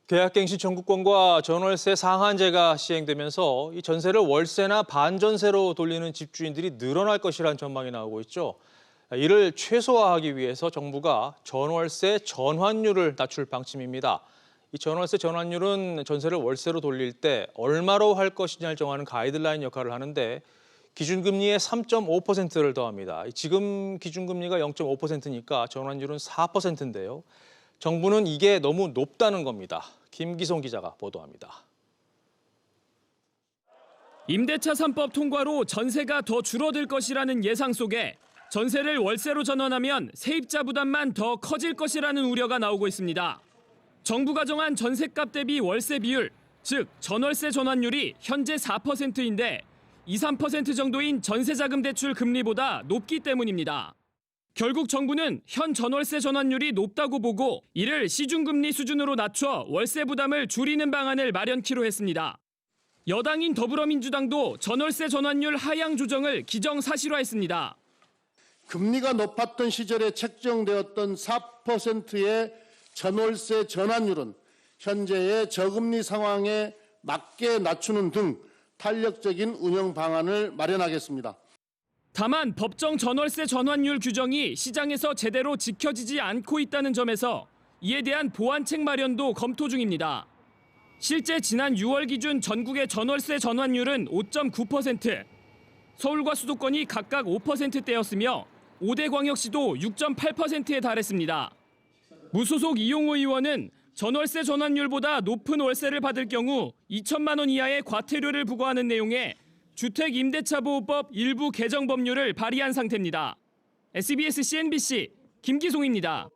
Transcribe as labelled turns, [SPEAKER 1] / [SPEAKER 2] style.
[SPEAKER 1] 계약갱신 청구권과 전월세 상한제가 시행되면서 이 전세를 월세나 반전세로 돌리는 집주인들이 늘어날 것이라는 전망이 나오고 있죠. 이를 최소화하기 위해서 정부가 전월세 전환율을 낮출 방침입니다. 이 전월세 전환율은 전세를 월세로 돌릴 때 얼마로 할 것이냐를 정하는 가이드라인 역할을 하는데 기준금리에 3.5%를 더합니다. 지금 기준금리가 0.5%니까 전환율은 4%인데요. 정부는 이게 너무 높다는 겁니다. 김기송 기자가 보도합니다.
[SPEAKER 2] 임대차 3법 통과로 전세가 더 줄어들 것이라는 예상 속에 전세를 월세로 전환하면 세입자 부담만 더 커질 것이라는 우려가 나오고 있습니다. 정부가 정한 전세값 대비 월세 비율, 즉 전월세 전환율이 현재 4%인데 2, 3% 정도인 전세자금 대출 금리보다 높기 때문입니다. 결국 정부는 현 전월세 전환율이 높다고 보고 이를 시중금리 수준으로 낮춰 월세 부담을 줄이는 방안을 마련키로 했습니다. 여당인 더불어민주당도 전월세 전환율 하향 조정을 기정사실화했습니다.
[SPEAKER 3] 금리가 높았던 시절에 책정되었던 4%의 전월세 전환율은 현재의 저금리 상황에 맞게 낮추는 등 탄력적인 운영 방안을 마련하겠습니다.
[SPEAKER 2] 다만 법정 전월세 전환율 규정이 시장에서 제대로 지켜지지 않고 있다는 점에서 이에 대한 보완책 마련도 검토 중입니다. 실제 지난 6월 기준 전국의 전월세 전환율은 5.9%, 서울과 수도권이 각각 5%대였으며 5대 광역시도 6.8%에 달했습니다. 무소속 이용호 의원은 전월세 전환율보다 높은 월세를 받을 경우 2천만 원 이하의 과태료를 부과하는 내용의 주택임대차보호법 일부 개정 법률을 발의한 상태입니다. SBS CNBC 김기송입니다.